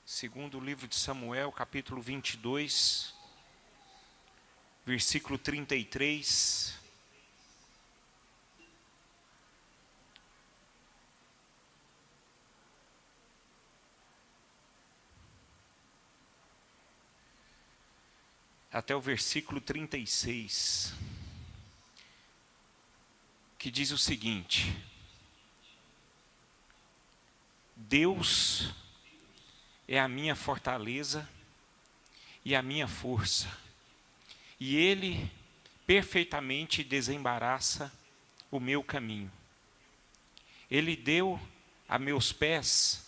Segundo o livro de Samuel, capítulo 22, versículo 33. Até o versículo 36, que diz o seguinte: Deus é a minha fortaleza e a minha força, e Ele perfeitamente desembaraça o meu caminho. Ele deu a meus pés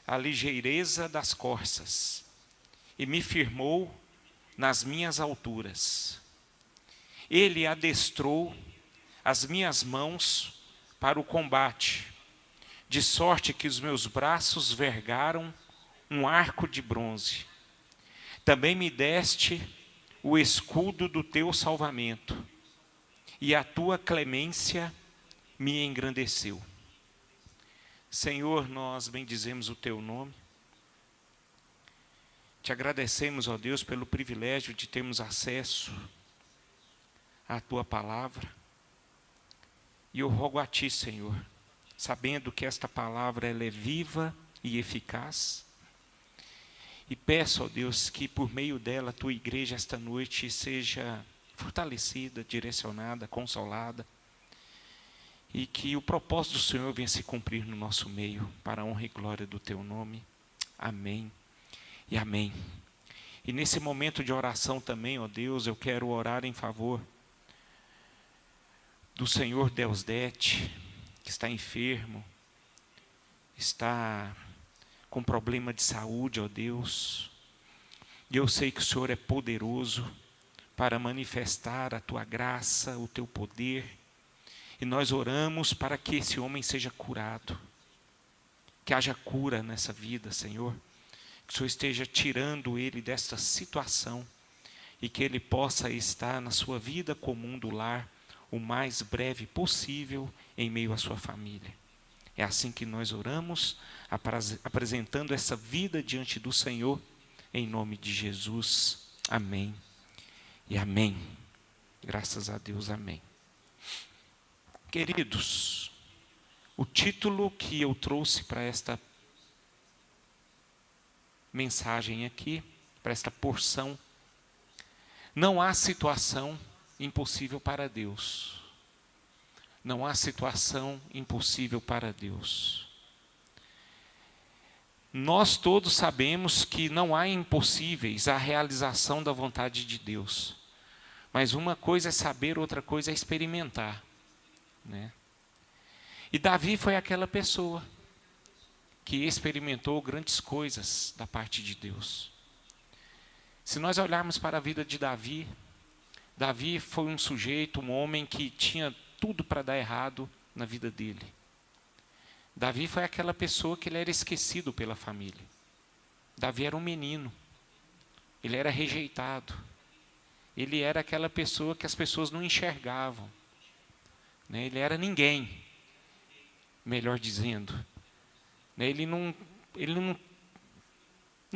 a ligeireza das corças, e me firmou nas minhas alturas. Ele adestrou as minhas mãos para o combate, de sorte que os meus braços vergaram um arco de bronze. Também me deste o escudo do teu salvamento, e a tua clemência me engrandeceu. Senhor, nós bendizemos o teu nome. Te agradecemos, ó Deus, pelo privilégio de termos acesso à tua palavra. E eu rogo a ti, Senhor, sabendo que esta palavra ela é viva e eficaz, e peço, ó Deus, que por meio dela a tua igreja esta noite seja fortalecida, direcionada, consolada, e que o propósito do Senhor venha se cumprir no nosso meio, para a honra e glória do teu nome. Amém e amém. E nesse momento de oração também, ó Deus, eu quero orar em favor do senhor Deusdete, que está enfermo, está com problema de saúde, ó Deus. E eu sei que o Senhor é poderoso para manifestar a tua graça, o teu poder. E nós oramos para que esse homem seja curado. Que haja cura nessa vida, Senhor. Que o Senhor esteja tirando ele desta situação. E que ele possa estar na sua vida comum do lar o mais breve possível em meio à sua família. É assim que nós oramos, apresentando essa vida diante do Senhor, em nome de Jesus. Amém e amém. Graças a Deus, amém. Queridos, o título que eu trouxe para esta mensagem aqui, para esta porção: não há situação impossível para Deus. Não há situação impossível para Deus. Nós todos sabemos que não há impossíveis à realização da vontade de Deus. Mas uma coisa é saber, outra coisa é experimentar, né? E Davi foi aquela pessoa que experimentou grandes coisas da parte de Deus. Se nós olharmos para a vida de Davi, Davi foi um sujeito, um homem que tinha tudo para dar errado na vida dele. Davi foi aquela pessoa que ele era esquecido pela família. Davi era um menino. Ele era rejeitado. Ele era aquela pessoa que as pessoas não enxergavam, né? Ele era ninguém, melhor dizendo, né? Ele não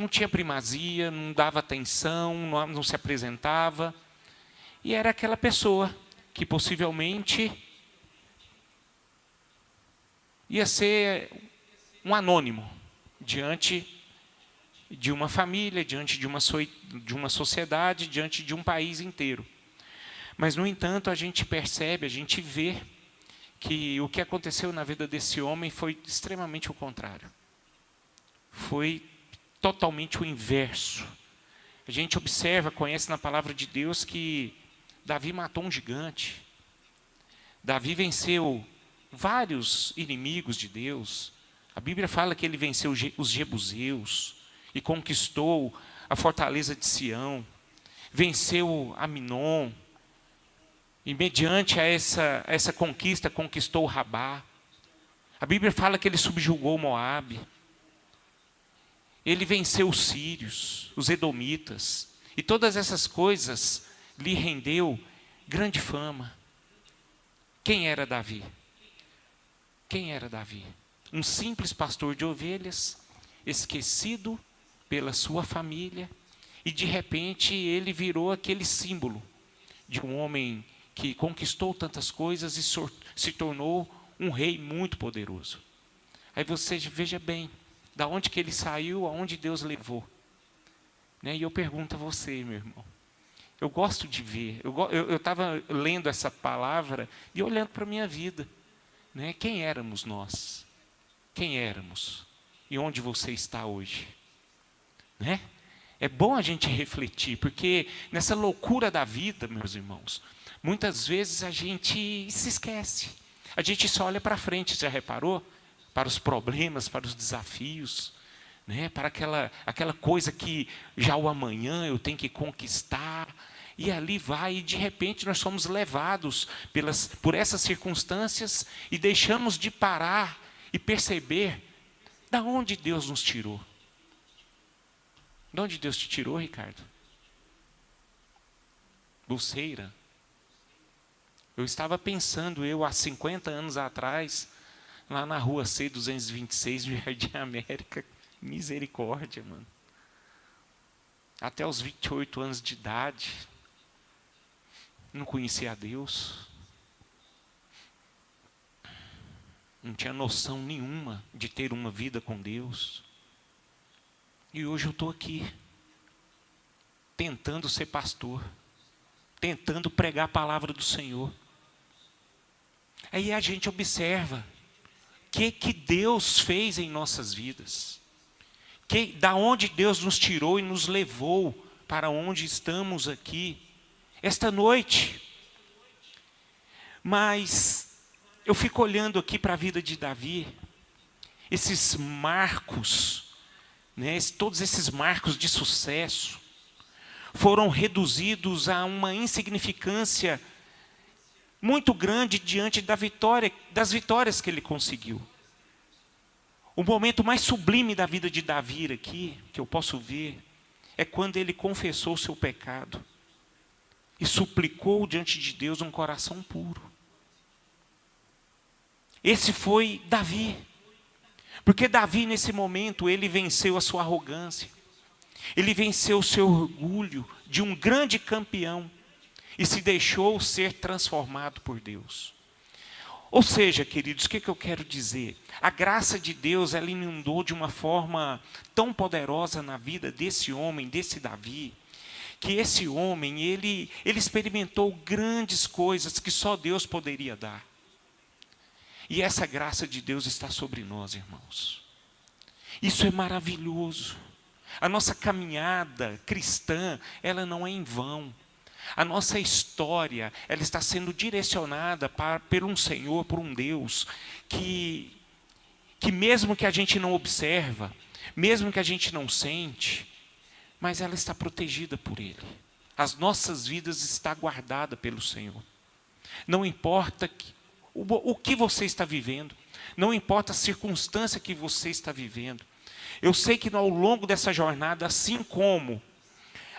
tinha primazia, não dava atenção, não se apresentava. E era aquela pessoa que possivelmente ia ser um anônimo diante de uma família, diante de uma sociedade, diante de um país inteiro. Mas, no entanto, a gente percebe, a gente vê que o que aconteceu na vida desse homem foi extremamente o contrário. Foi totalmente o inverso. A gente observa, conhece na palavra de Deus que Davi matou um gigante. Davi venceu vários inimigos de Deus. A Bíblia fala que ele venceu os jebuseus e conquistou a fortaleza de Sião. Venceu Aminon. E mediante a essa conquista, conquistou Rabá. A Bíblia fala que ele subjugou Moabe. Ele venceu os sírios, os edomitas. E todas essas coisas lhe rendeu grande fama. Quem era Davi? Quem era Davi? Um simples pastor de ovelhas, esquecido pela sua família, e de repente ele virou aquele símbolo de um homem que conquistou tantas coisas e se tornou um rei muito poderoso. Aí você veja bem, da onde que ele saiu, aonde Deus levou. Né? E eu pergunto a você, meu irmão, eu gosto de ver, eu estava lendo essa palavra e olhando para a minha vida. Né? Quem éramos nós? Quem éramos? E onde você está hoje? Né? É bom a gente refletir, porque nessa loucura da vida, meus irmãos, muitas vezes a gente se esquece. A gente só olha para frente, já reparou? Para os problemas, para os desafios, né? Para aquela coisa que já o amanhã eu tenho que conquistar. E ali vai, e de repente nós somos levados por essas circunstâncias e deixamos de parar e perceber da onde Deus nos tirou. De onde Deus te tirou, Ricardo? Bolseira. Eu estava pensando, há 50 anos atrás, lá na rua C226, no Jardim América, misericórdia, mano. Até os 28 anos de idade, não conhecia a Deus. Não tinha noção nenhuma de ter uma vida com Deus. E hoje eu estou aqui, tentando ser pastor, tentando pregar a palavra do Senhor. Aí a gente observa o que Deus fez em nossas vidas. Da onde Deus nos tirou e nos levou para onde estamos aqui, esta noite. Mas eu fico olhando aqui para a vida de Davi, esses marcos, né, todos esses marcos de sucesso, foram reduzidos a uma insignificância muito grande diante das vitórias que ele conseguiu. O momento mais sublime da vida de Davi aqui, que eu posso ver, é quando ele confessou o seu pecado e suplicou diante de Deus um coração puro. Esse foi Davi. Porque Davi, nesse momento, ele venceu a sua arrogância. Ele venceu o seu orgulho de um grande campeão e se deixou ser transformado por Deus. Ou seja, queridos, o que eu quero dizer? A graça de Deus, ela inundou de uma forma tão poderosa na vida desse homem, desse Davi, que esse homem, ele experimentou grandes coisas que só Deus poderia dar. E essa graça de Deus está sobre nós, irmãos. Isso é maravilhoso. A nossa caminhada cristã, ela não é em vão. A nossa história, ela está sendo direcionada por um Senhor, por um Deus, que mesmo que a gente não observa, mesmo que a gente não sente, mas ela está protegida por Ele. As nossas vidas estão guardadas pelo Senhor. Não importa o que você está vivendo, não importa a circunstância que você está vivendo. Eu sei que ao longo dessa jornada, assim como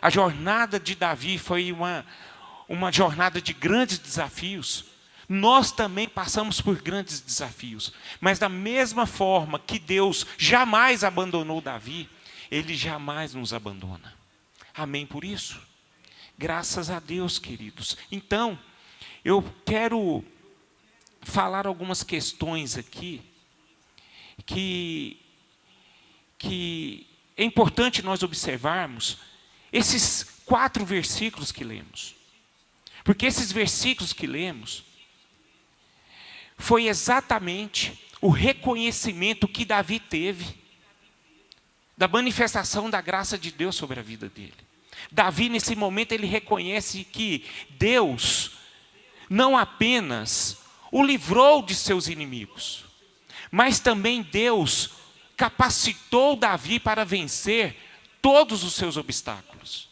a jornada de Davi foi uma jornada de grandes desafios, nós também passamos por grandes desafios. Mas da mesma forma que Deus jamais abandonou Davi, Ele jamais nos abandona. Amém por isso? Graças a Deus, queridos. Então, eu quero falar algumas questões aqui que é importante nós observarmos esses 4 versículos que lemos. Porque esses versículos que lemos foi exatamente o reconhecimento que Davi teve da manifestação da graça de Deus sobre a vida dele. Davi, nesse momento, ele reconhece que Deus não apenas o livrou de seus inimigos, mas também Deus capacitou Davi para vencer todos os seus obstáculos.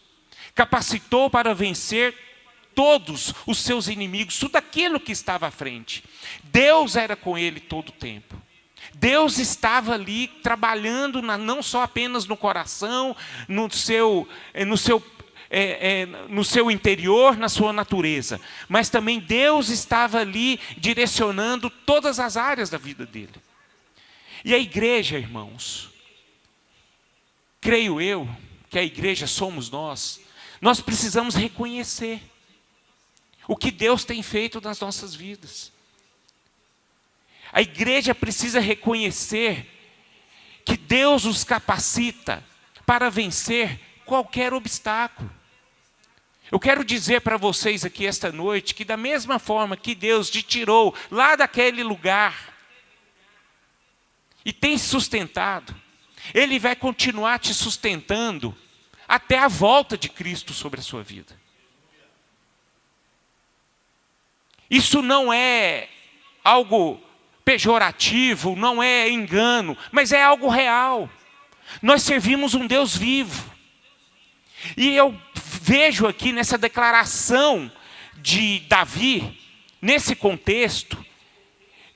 Capacitou para vencer todos os seus inimigos, tudo aquilo que estava à frente. Deus era com ele todo o tempo. Deus estava ali trabalhando não só apenas no coração, no seu interior, na sua natureza, mas também Deus estava ali direcionando todas as áreas da vida dele. E a igreja, irmãos, creio eu, que a igreja somos nós precisamos reconhecer o que Deus tem feito nas nossas vidas. A igreja precisa reconhecer que Deus os capacita para vencer qualquer obstáculo. Eu quero dizer para vocês aqui esta noite que da mesma forma que Deus te tirou lá daquele lugar e tem sustentado, Ele vai continuar te sustentando até a volta de Cristo sobre a sua vida. Isso não é algo pejorativo, não é engano, mas é algo real. Nós servimos um Deus vivo. E eu vejo aqui nessa declaração de Davi, nesse contexto,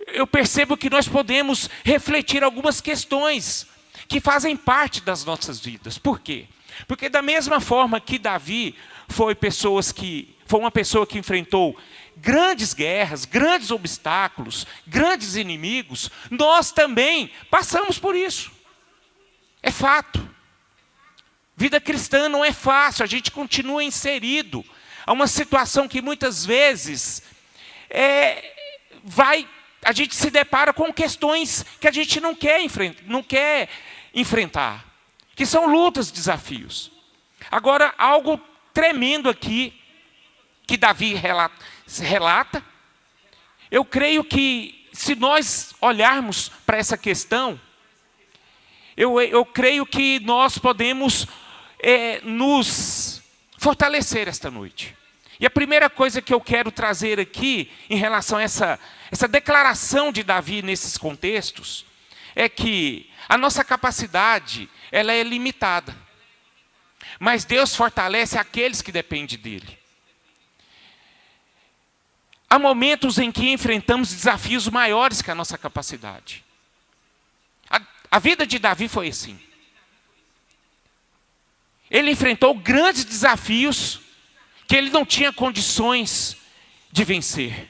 eu percebo que nós podemos refletir algumas questões que fazem parte das nossas vidas. Por quê? Porque da mesma forma que Davi foi uma pessoa que enfrentou grandes guerras, grandes obstáculos, grandes inimigos, nós também passamos por isso. É fato. Vida cristã não é fácil, a gente continua inserido a uma situação que muitas vezes a gente se depara com questões que a gente não quer enfrentar, que são lutas, desafios. Agora, algo tremendo aqui, que Davi relata, eu creio que se nós olharmos para essa questão, eu creio que nós podemos nos fortalecer esta noite. E a primeira coisa que eu quero trazer aqui, em relação a essa declaração de Davi nesses contextos, é que a nossa capacidade, ela é limitada. Mas Deus fortalece aqueles que dependem dEle. Há momentos em que enfrentamos desafios maiores que a nossa capacidade. A vida de Davi foi assim. Ele enfrentou grandes desafios que ele não tinha condições de vencer.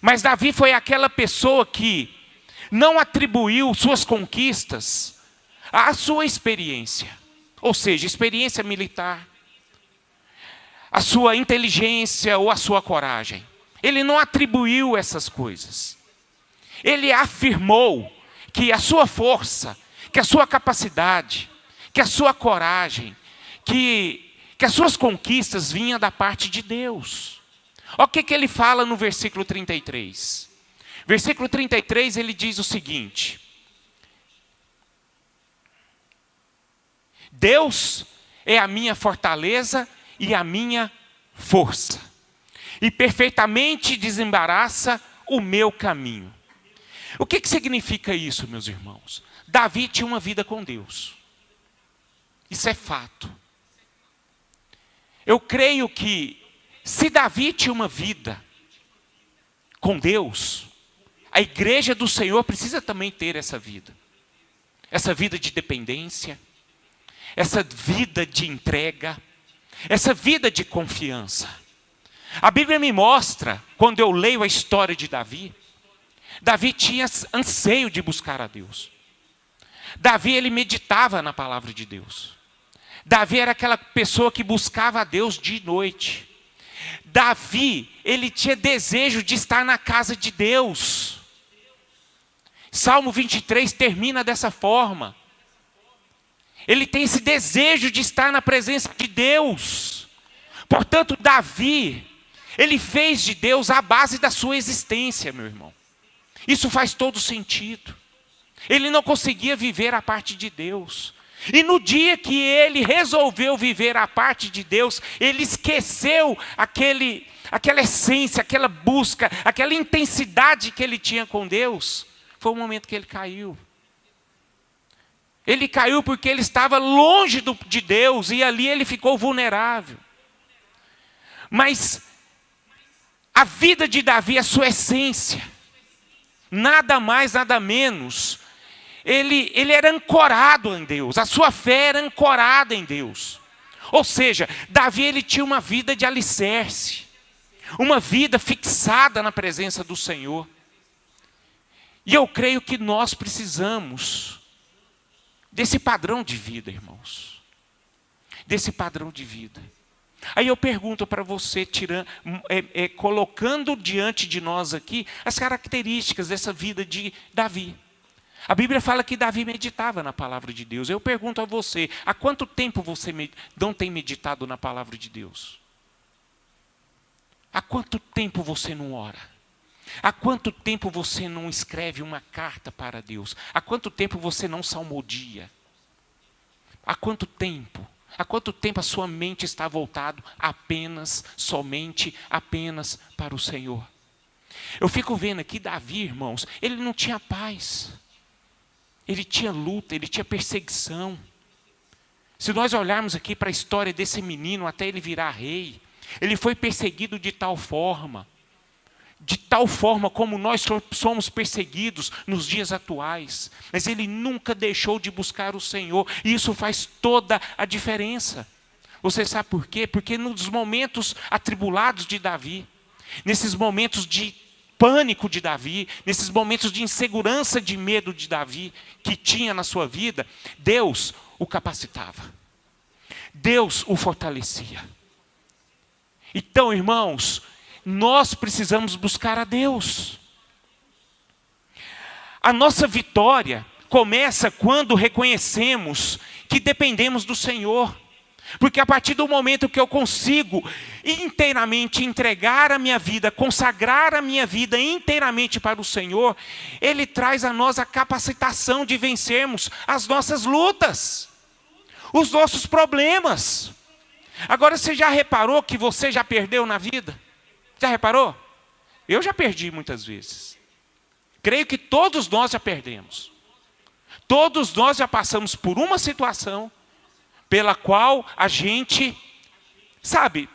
Mas Davi foi aquela pessoa que não atribuiu suas conquistas à sua experiência. Ou seja, experiência militar, a sua inteligência ou a sua coragem. Ele não atribuiu essas coisas. Ele afirmou que a sua força, que a sua capacidade, que a sua coragem, que as suas conquistas vinham da parte de Deus. Olha o que ele fala no versículo 33. Versículo 33, ele diz o seguinte: Deus é a minha fortaleza e a minha força, e perfeitamente desembaraça o meu caminho. O que significa isso, meus irmãos? Davi tinha uma vida com Deus. Isso é fato. Eu creio que se Davi tinha uma vida com Deus, a igreja do Senhor precisa também ter essa vida. Essa vida de dependência, essa vida de entrega, essa vida de confiança. A Bíblia me mostra, quando eu leio a história de Davi, Davi tinha anseio de buscar a Deus. Davi, ele meditava na palavra de Deus. Davi era aquela pessoa que buscava a Deus de noite. Davi, ele tinha desejo de estar na casa de Deus. Salmo 23 termina dessa forma. Ele tem esse desejo de estar na presença de Deus. Portanto, Davi, ele fez de Deus a base da sua existência, meu irmão. Isso faz todo sentido. Ele não conseguia viver a parte de Deus. E no dia que ele resolveu viver a parte de Deus, ele esqueceu aquela essência, aquela busca, aquela intensidade que ele tinha com Deus. Foi o momento que ele caiu. Ele caiu porque ele estava longe de Deus e ali ele ficou vulnerável. Mas a vida de Davi, a sua essência, nada mais, nada menos, ele era ancorado em Deus, a sua fé era ancorada em Deus. Ou seja, Davi, ele tinha uma vida de alicerce, uma vida fixada na presença do Senhor. E eu creio que nós precisamos desse padrão de vida, irmãos. Desse padrão de vida. Aí eu pergunto para você, colocando diante de nós aqui as características dessa vida de Davi. A Bíblia fala que Davi meditava na palavra de Deus. Eu pergunto a você, há quanto tempo você não tem meditado na palavra de Deus? Há quanto tempo você não ora? Há quanto tempo você não escreve uma carta para Deus? Há quanto tempo você não salmodia? Há quanto tempo? Há quanto tempo a sua mente está voltada apenas, somente, apenas para o Senhor? Eu fico vendo aqui Davi, irmãos, ele não tinha paz. Ele tinha luta, ele tinha perseguição. Se nós olharmos aqui para a história desse menino até ele virar rei, ele foi perseguido de tal forma como nós somos perseguidos nos dias atuais. Mas ele nunca deixou de buscar o Senhor, e isso faz toda a diferença. Você sabe por quê? Porque nos momentos atribulados de Davi, nesses momentos de pânico de Davi, nesses momentos de insegurança, de medo de Davi, que tinha na sua vida, Deus o capacitava. Deus o fortalecia. Então, irmãos, nós precisamos buscar a Deus. A nossa vitória começa quando reconhecemos que dependemos do Senhor. Porque a partir do momento que eu consigo inteiramente entregar a minha vida, consagrar a minha vida inteiramente para o Senhor, Ele traz a nós a capacitação de vencermos as nossas lutas, os nossos problemas. Agora, você já reparou que você já perdeu na vida? Já reparou? Eu já perdi muitas vezes. Creio que todos nós já perdemos. Todos nós já passamos por uma situação pela qual a gente,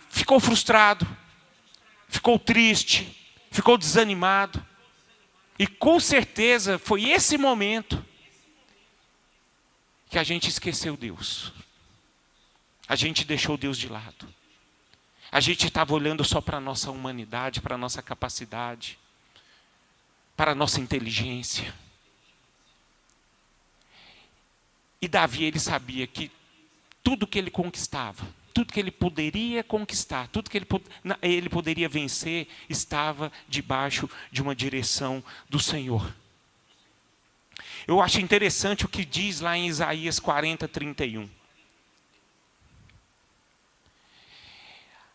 ficou frustrado, ficou triste, ficou desanimado. E com certeza foi esse momento que a gente esqueceu Deus. A gente deixou Deus de lado. A gente estava olhando só para a nossa humanidade, para a nossa capacidade, para a nossa inteligência. E Davi, ele sabia que tudo que ele conquistava, tudo que ele poderia conquistar, tudo que ele poderia vencer, estava debaixo de uma direção do Senhor. Eu acho interessante o que diz lá em Isaías 40:31.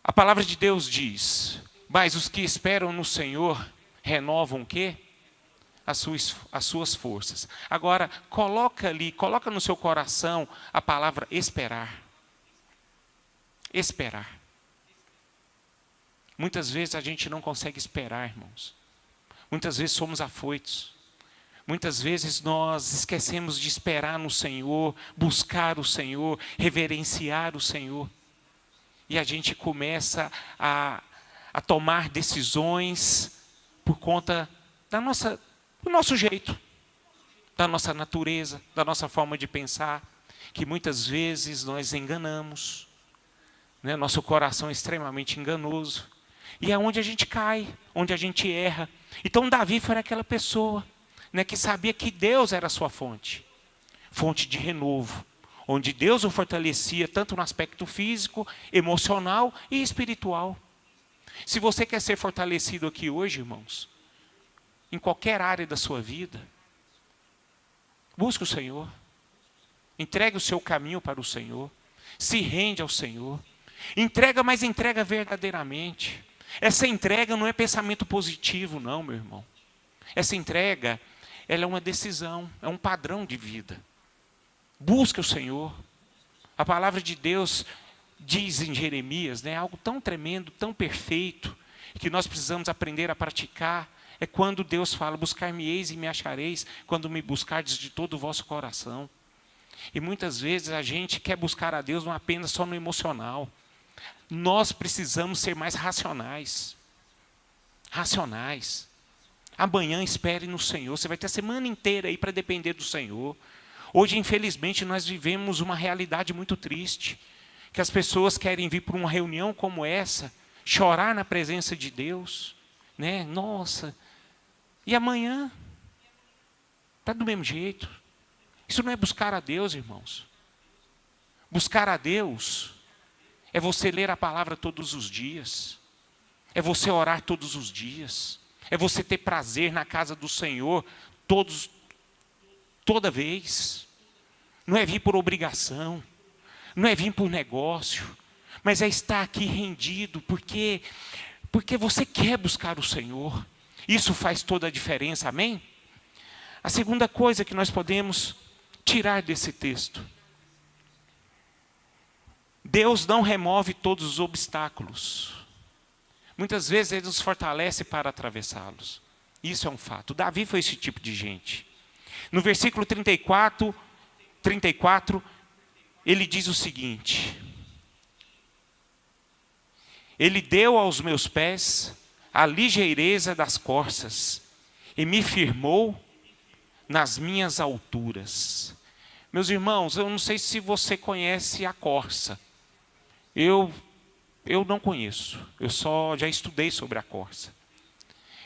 A palavra de Deus diz: mas os que esperam no Senhor renovam o quê? As suas forças. Agora, coloca no seu coração a palavra esperar. Esperar. Muitas vezes a gente não consegue esperar, irmãos. Muitas vezes somos afoitos. Muitas vezes nós esquecemos de esperar no Senhor, buscar o Senhor, reverenciar o Senhor. E a gente começa a tomar decisões por conta do nosso jeito, da nossa natureza, da nossa forma de pensar, que muitas vezes nós enganamos, né? Nosso coração é extremamente enganoso, e é onde a gente cai, onde a gente erra. Então Davi foi aquela pessoa, né, que sabia que Deus era a sua fonte de renovo, onde Deus o fortalecia tanto no aspecto físico, emocional e espiritual. Se você quer ser fortalecido aqui hoje, irmãos, em qualquer área da sua vida, busque o Senhor, entregue o seu caminho para o Senhor, se rende ao Senhor, entrega, mas entrega verdadeiramente. Essa entrega não é pensamento positivo, não, meu irmão. Essa entrega, ela é uma decisão, é um padrão de vida. Busque o Senhor. A palavra de Deus diz em Jeremias, né, algo tão tremendo, tão perfeito, que nós precisamos aprender a praticar. É quando Deus fala: buscar-me-eis e me achareis, quando me buscardes de todo o vosso coração. E muitas vezes a gente quer buscar a Deus não apenas só no emocional. Nós precisamos ser mais racionais. Racionais. Amanhã espere no Senhor. Você vai ter a semana inteira aí para depender do Senhor. Hoje, infelizmente, nós vivemos uma realidade muito triste, que as pessoas querem vir para uma reunião como essa, chorar na presença de Deus, né? Nossa, e amanhã? Está do mesmo jeito. Isso não é buscar a Deus, irmãos. Buscar a Deus é você ler a palavra todos os dias. É você orar todos os dias. É você ter prazer na casa do Senhor toda vez. Não é vir por obrigação. Não é vir por negócio. Mas é estar aqui rendido. Porque você quer buscar o Senhor. Isso faz toda a diferença, amém? A segunda coisa que nós podemos tirar desse texto. Deus não remove todos os obstáculos. Muitas vezes Ele nos fortalece para atravessá-los. Isso é um fato. Davi foi esse tipo de gente. No versículo 34, ele diz o seguinte: Ele deu aos meus pés a ligeireza das corças e me firmou nas minhas alturas. Meus irmãos, eu não sei se você conhece a corça. Eu não conheço. Eu já estudei sobre a corça.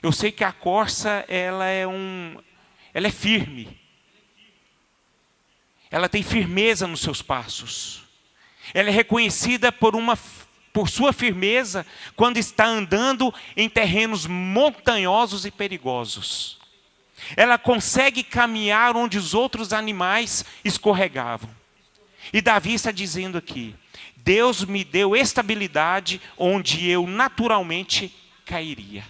Eu sei que a corça ela é firme. Ela tem firmeza nos seus passos. Ela é reconhecida por sua firmeza quando está andando em terrenos montanhosos e perigosos. Ela consegue caminhar onde os outros animais escorregavam. E Davi está dizendo aqui: Deus me deu estabilidade onde eu naturalmente cairia.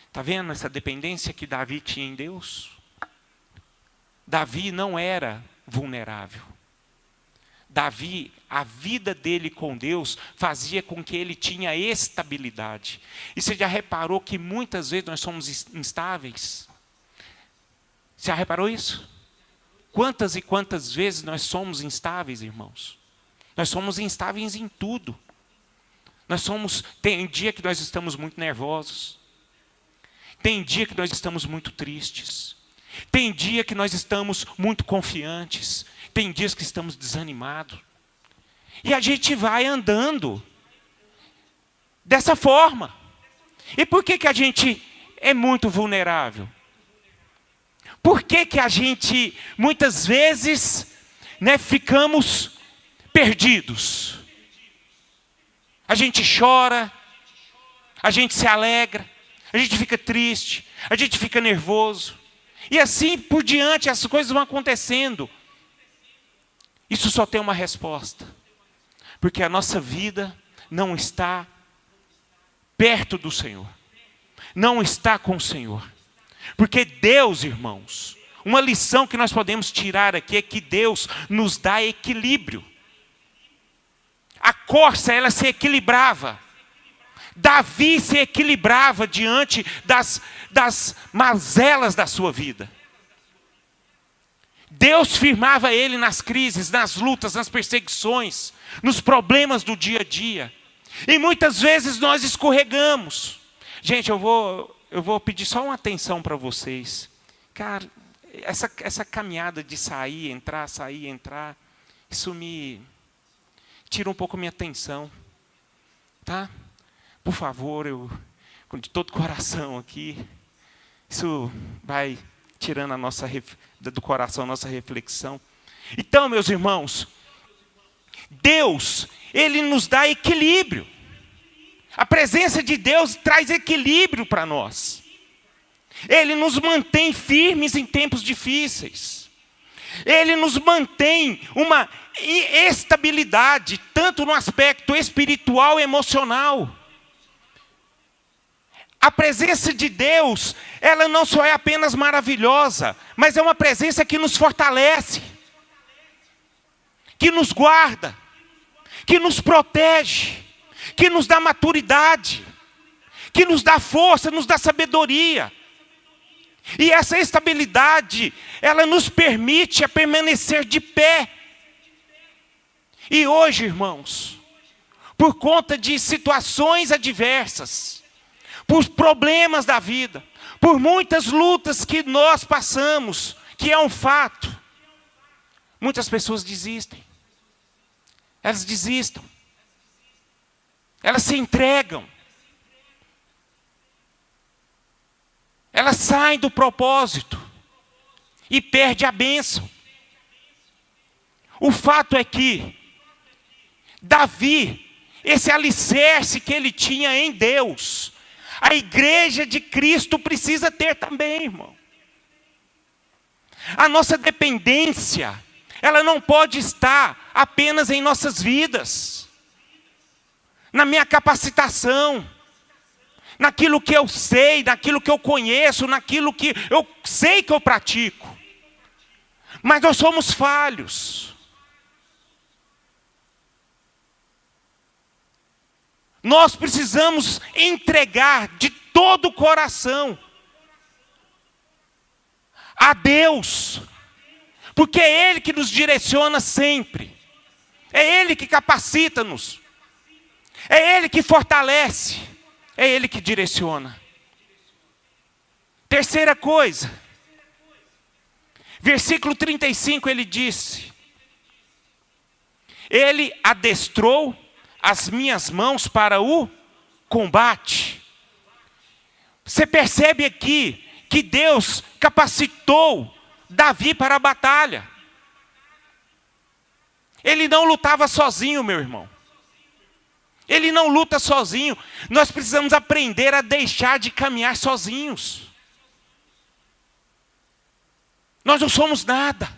Está vendo essa dependência que Davi tinha em Deus? Davi não era vulnerável. Davi, a vida dele com Deus fazia com que ele tinha estabilidade. E você já reparou que muitas vezes nós somos instáveis? Você já reparou isso? Quantas e quantas vezes nós somos instáveis, irmãos? Nós somos instáveis em tudo. Tem dia que nós estamos muito nervosos. Tem dia que nós estamos muito tristes. Tem dia que nós estamos muito confiantes. Tem dias que estamos desanimados. E a gente vai andando dessa forma. E por que a gente é muito vulnerável? Por que a gente, muitas vezes, ficamos perdidos? A gente chora, a gente se alegra, a gente fica triste, a gente fica nervoso. E assim por diante, as coisas vão acontecendo. Isso só tem uma resposta. Porque a nossa vida não está perto do Senhor. Não está com o Senhor. Porque Deus, irmãos, uma lição que nós podemos tirar aqui é que Deus nos dá equilíbrio. A corça, ela se equilibrava. Davi se equilibrava diante das mazelas da sua vida. Deus firmava ele nas crises, nas lutas, nas perseguições, nos problemas do dia a dia. E muitas vezes nós escorregamos. Gente, eu vou pedir só uma atenção para vocês. Cara, essa caminhada de sair, entrar, isso me tira um pouco a minha atenção. Tá? Por favor, de todo coração aqui, isso vai tirando do coração a nossa reflexão. Então, meus irmãos, Deus, Ele nos dá equilíbrio. A presença de Deus traz equilíbrio para nós. Ele nos mantém firmes em tempos difíceis. Ele nos mantém uma estabilidade, tanto no aspecto espiritual e emocional. A presença de Deus, ela não só é apenas maravilhosa, mas é uma presença que nos fortalece, que nos guarda, que nos protege, que nos dá maturidade, que nos dá força, nos dá sabedoria. E essa estabilidade, ela nos permite a permanecer de pé. E hoje, irmãos, por conta de situações adversas, por problemas da vida, por muitas lutas que nós passamos, que é um fato, muitas pessoas desistem. Elas desistem. Elas se entregam. Elas saem do propósito. e perde a bênção. O fato é que Davi, esse alicerce que ele tinha em Deus, a igreja de Cristo precisa ter também, irmão. A nossa dependência, ela não pode estar apenas em nossas vidas, na minha capacitação, naquilo que eu sei, naquilo que eu conheço, naquilo que eu sei que eu pratico. Mas nós somos falhos. Nós precisamos entregar de todo o coração a Deus, porque é Ele que nos direciona sempre, é Ele que capacita-nos, é Ele que fortalece, é Ele que direciona. Terceira coisa, versículo 35, ele disse: Ele adestrou as minhas mãos para o combate. Você percebe aqui que Deus capacitou Davi para a batalha. Ele não lutava sozinho, meu irmão. Ele não luta sozinho. Nós precisamos aprender a deixar de caminhar sozinhos. Nós não somos nada.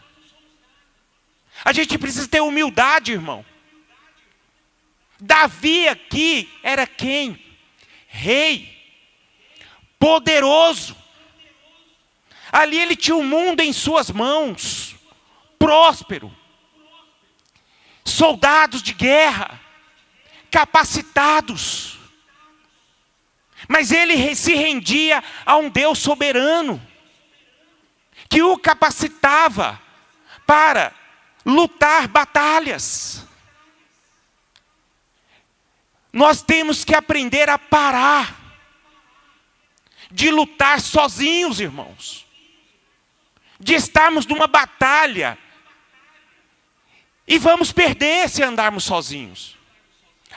A gente precisa ter humildade, irmão. Davi aqui era quem? Rei, poderoso. Ali ele tinha o mundo em suas mãos, próspero. Soldados de guerra, capacitados. Mas ele se rendia a um Deus soberano, que o capacitava para lutar batalhas. Nós temos que aprender a parar de lutar sozinhos, irmãos. De estarmos numa batalha e vamos perder se andarmos sozinhos.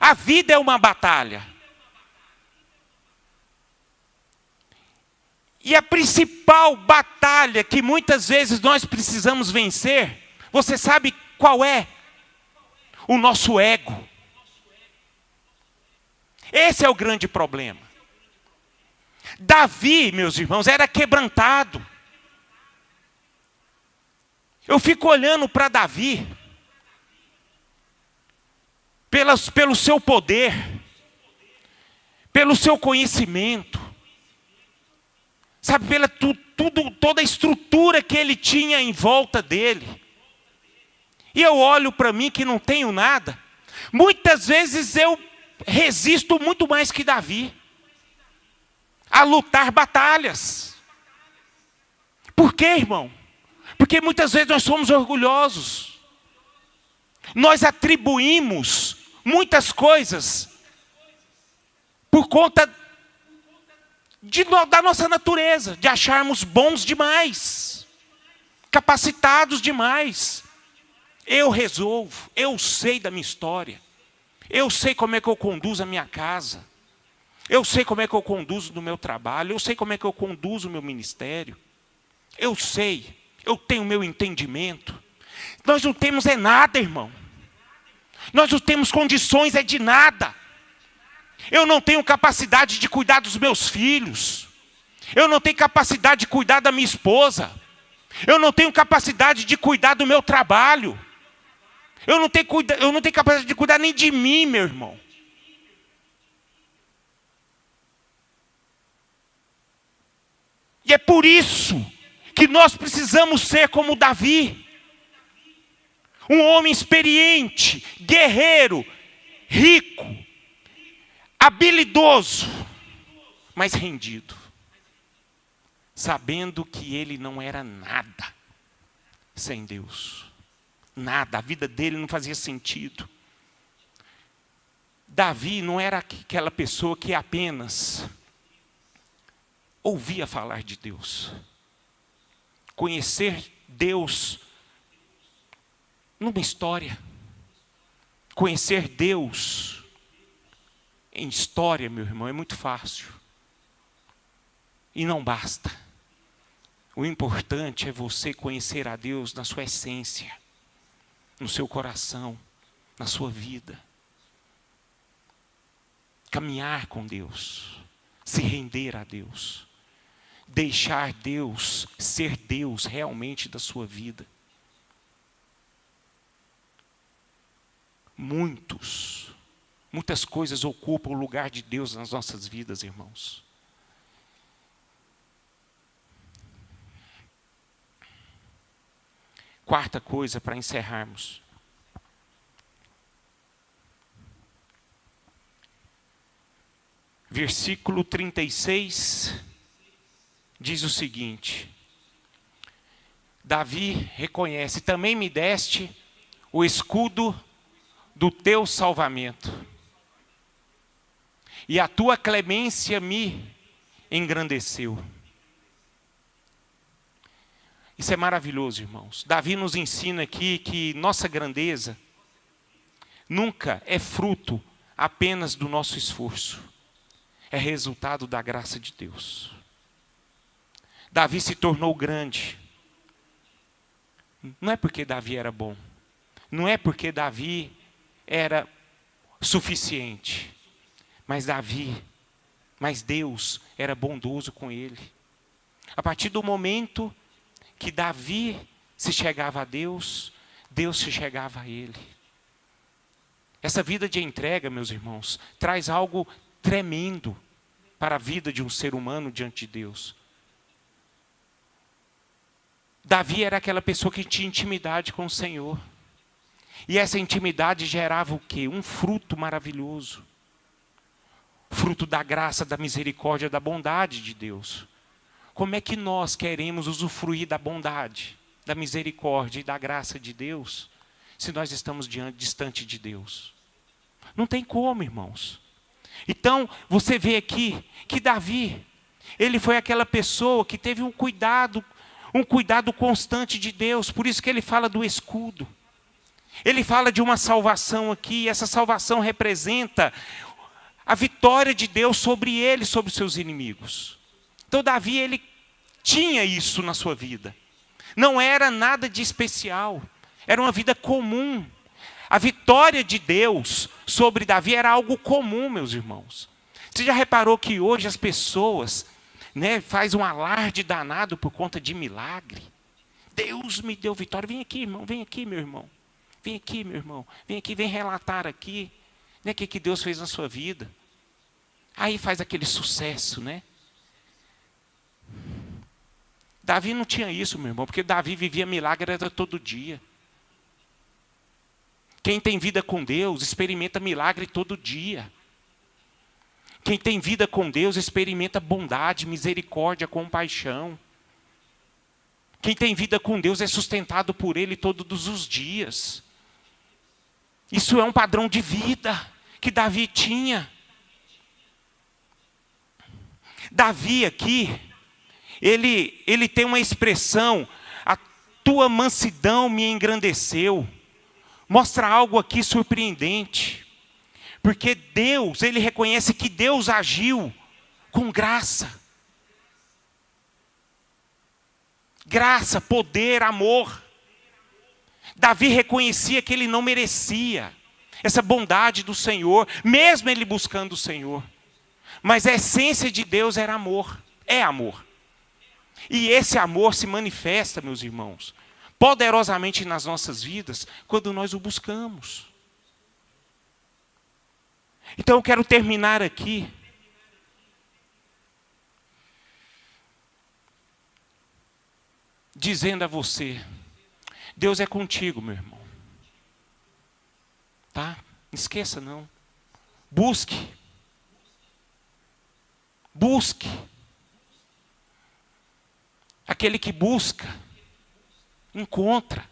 A vida é uma batalha. E a principal batalha que muitas vezes nós precisamos vencer, você sabe qual é? O nosso ego. Esse é o grande problema. Davi, meus irmãos, era quebrantado. Eu fico olhando para Davi, pelo seu poder, pelo seu conhecimento, sabe, toda a estrutura que ele tinha em volta dele. E eu olho para mim que não tenho nada. Muitas vezes eu resisto muito mais que Davi a lutar batalhas. Por quê, irmão? Porque muitas vezes nós somos orgulhosos. Nós atribuímos muitas coisas por conta da nossa natureza, de acharmos bons demais, capacitados demais. Eu resolvo, eu sei da minha história. Eu sei como é que eu conduzo a minha casa. Eu sei como é que eu conduzo no meu trabalho. Eu sei como é que eu conduzo o meu ministério. Eu sei, eu tenho o meu entendimento. Nós não temos nada, irmão. Nós não temos condições de nada. Eu não tenho capacidade de cuidar dos meus filhos. Eu não tenho capacidade de cuidar da minha esposa. Eu não tenho capacidade de cuidar do meu trabalho. Eu não tenho capacidade de cuidar nem de mim, meu irmão. E é por isso que nós precisamos ser como Davi. Um homem experiente, guerreiro, rico, habilidoso, mas rendido. Sabendo que ele não era nada sem Deus. Nada, a vida dele não fazia sentido. Davi não era aquela pessoa que apenas ouvia falar de Deus. Conhecer Deus numa história. Conhecer Deus em história, meu irmão, é muito fácil. E não basta. O importante é você conhecer a Deus na sua essência, no seu coração, na sua vida. Caminhar com Deus, se render a Deus, deixar Deus ser Deus realmente da sua vida. Muitas coisas ocupam o lugar de Deus nas nossas vidas, irmãos. Quarta coisa para encerrarmos. Versículo 36 diz o seguinte: Davi reconhece: também me deste o escudo do teu salvamento, e a tua clemência me engrandeceu. Isso é maravilhoso, irmãos. Davi nos ensina aqui que nossa grandeza nunca é fruto apenas do nosso esforço. É resultado da graça de Deus. Davi se tornou grande. Não é porque Davi era bom. Não é porque Davi era suficiente. Mas Deus era bondoso com ele. A partir do momento que Davi se chegava a Deus, Deus se chegava a ele. Essa vida de entrega, meus irmãos, traz algo tremendo para a vida de um ser humano diante de Deus. Davi era aquela pessoa que tinha intimidade com o Senhor. E essa intimidade gerava o quê? Um fruto maravilhoso. Fruto da graça, da misericórdia, da bondade de Deus. Como é que nós queremos usufruir da bondade, da misericórdia e da graça de Deus, se nós estamos distante de Deus? Não tem como, irmãos. Então, você vê aqui que Davi, ele foi aquela pessoa que teve um cuidado constante de Deus. Por isso que ele fala do escudo. Ele fala de uma salvação aqui, e essa salvação representa a vitória de Deus sobre ele, sobre os seus inimigos. Então Davi, ele tinha isso na sua vida. Não era nada de especial, era uma vida comum. A vitória de Deus sobre Davi era algo comum, meus irmãos. Você já reparou que hoje as pessoas, faz um alarde danado por conta de milagre? Deus me deu vitória. Vem aqui, irmão, vem aqui, meu irmão. Vem aqui, meu irmão. Vem aqui, vem relatar aqui. O que Deus fez na sua vida. Aí faz aquele sucesso, Davi não tinha isso, meu irmão, porque Davi vivia milagre todo dia. Quem tem vida com Deus, experimenta milagre todo dia. Quem tem vida com Deus, experimenta bondade, misericórdia, compaixão. Quem tem vida com Deus é sustentado por Ele todos os dias. Isso é um padrão de vida que Davi tinha. Davi aqui, ele tem uma expressão: a tua mansidão me engrandeceu. Mostra algo aqui surpreendente. Porque Deus, ele reconhece que Deus agiu com graça. Graça, poder, amor. Davi reconhecia que ele não merecia essa bondade do Senhor, mesmo ele buscando o Senhor. Mas a essência de Deus era amor, é amor. E esse amor se manifesta, meus irmãos, poderosamente nas nossas vidas, quando nós o buscamos. Então eu quero terminar aqui dizendo a você: Deus é contigo, meu irmão. Tá? Não esqueça não. Busque. Busque. Aquele que busca, encontra.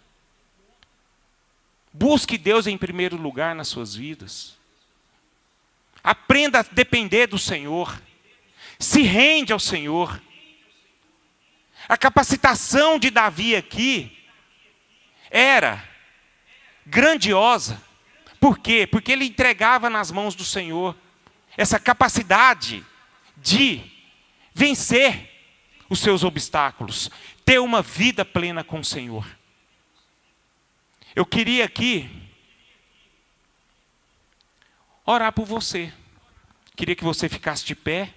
Busque Deus em primeiro lugar nas suas vidas. Aprenda a depender do Senhor. Se rende ao Senhor. A capacitação de Davi aqui era grandiosa. Por quê? Porque ele entregava nas mãos do Senhor essa capacidade de vencer os seus obstáculos, ter uma vida plena com o Senhor. Eu queria aqui orar por você. Queria que você ficasse de pé.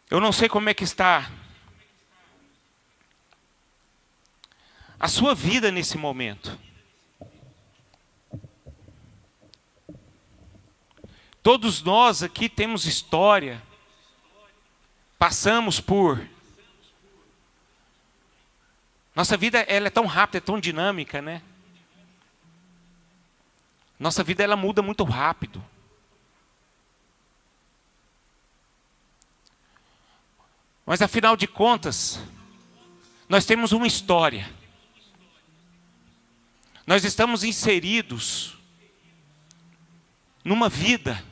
Eu não sei como é que está a sua vida nesse momento. Todos nós aqui temos história, passamos por... Nossa vida ela é tão rápida, é tão dinâmica, né? Nossa vida ela muda muito rápido. Mas afinal de contas, nós temos uma história. Nós estamos inseridos numa vida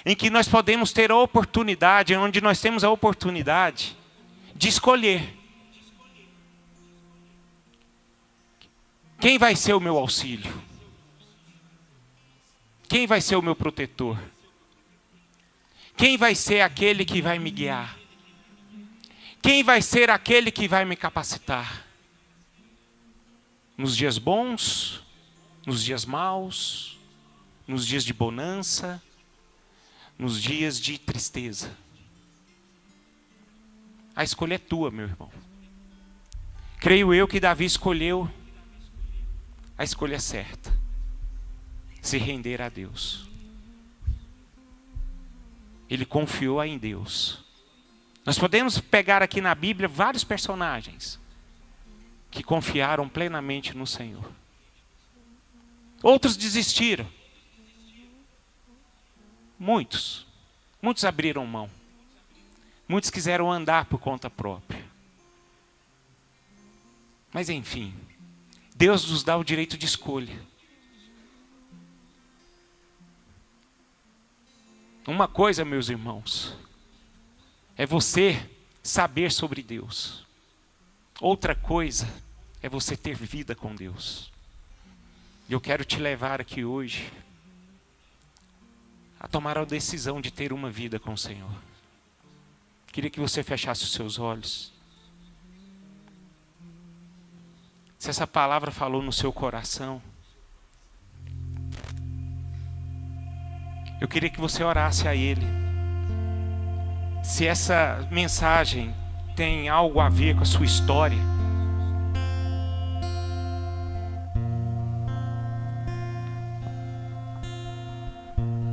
em que nós podemos ter a oportunidade, onde nós temos a oportunidade de escolher. Quem vai ser o meu auxílio? Quem vai ser o meu protetor? Quem vai ser aquele que vai me guiar? Quem vai ser aquele que vai me capacitar? Nos dias bons, nos dias maus, nos dias de bonança, nos dias de tristeza. A escolha é tua, meu irmão. Creio eu que Davi escolheu a escolha certa. Se render a Deus. Ele confiou em Deus. Nós podemos pegar aqui na Bíblia vários personagens que confiaram plenamente no Senhor. Outros desistiram. Muitos abriram mão. Muitos quiseram andar por conta própria. Mas enfim, Deus nos dá o direito de escolha. Uma coisa, meus irmãos, é você saber sobre Deus. Outra coisa é você ter vida com Deus. E eu quero te levar aqui hoje a tomar a decisão de ter uma vida com o Senhor. Queria que você fechasse os seus olhos. Se essa palavra falou no seu coração, eu queria que você orasse a Ele. Se essa mensagem tem algo a ver com a sua história,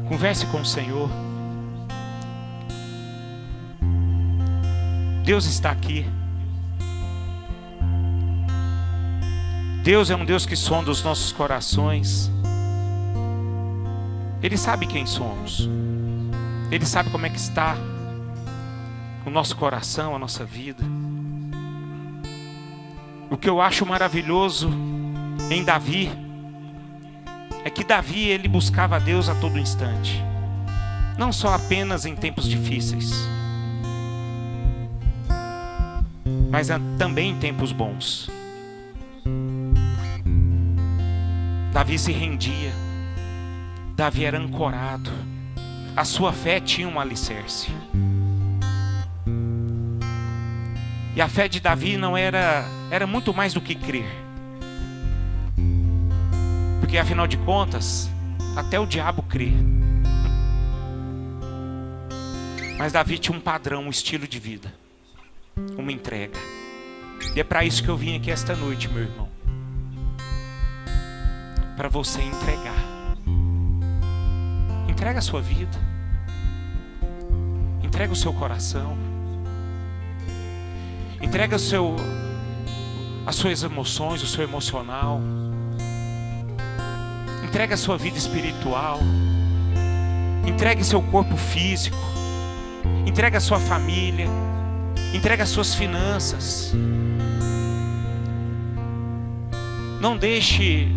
converse com o Senhor. Deus está aqui. Deus é um Deus que sonda os nossos corações. Ele sabe quem somos. Ele sabe como é que está o nosso coração, a nossa vida. O que eu acho maravilhoso em Davi é que Davi ele buscava a Deus a todo instante. Não só apenas em tempos difíceis, mas também em tempos bons. Davi se rendia. Davi era ancorado. A sua fé tinha um alicerce. E a fé de Davi não era muito mais do que crer. Porque afinal de contas, até o diabo crê. Mas Davi tinha um padrão, um estilo de vida, uma entrega. E é para isso que eu vim aqui esta noite, meu irmão. Para você entregar. Entrega a sua vida. Entrega o seu coração. Entrega as suas emoções, o seu emocional. Entrega a sua vida espiritual. Entregue seu corpo físico. Entrega a sua família. Entrega as suas finanças. Não deixe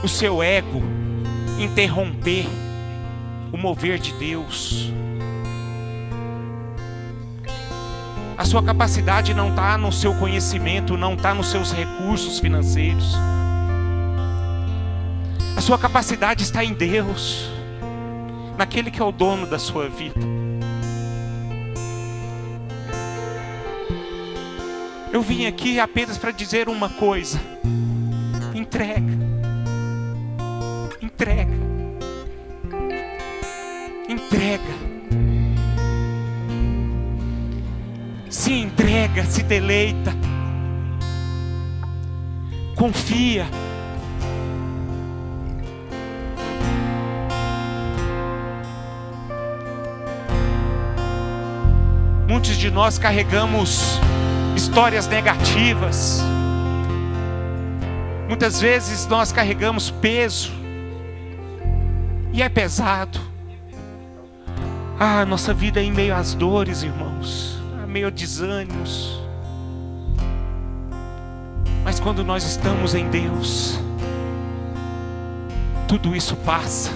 o seu ego interromper o mover de Deus. A sua capacidade não está no seu conhecimento, não está nos seus recursos financeiros. A sua capacidade está em Deus, naquele que é o dono da sua vida. Eu vim aqui apenas para dizer uma coisa: entrega, entrega, entrega. Se entrega, se deleita, confia. Muitos de nós carregamos histórias negativas. Muitas vezes nós carregamos peso, e é pesado. Nossa vida é em meio às dores, irmãos, em meio a desânimos. Mas quando nós estamos em Deus, tudo isso passa.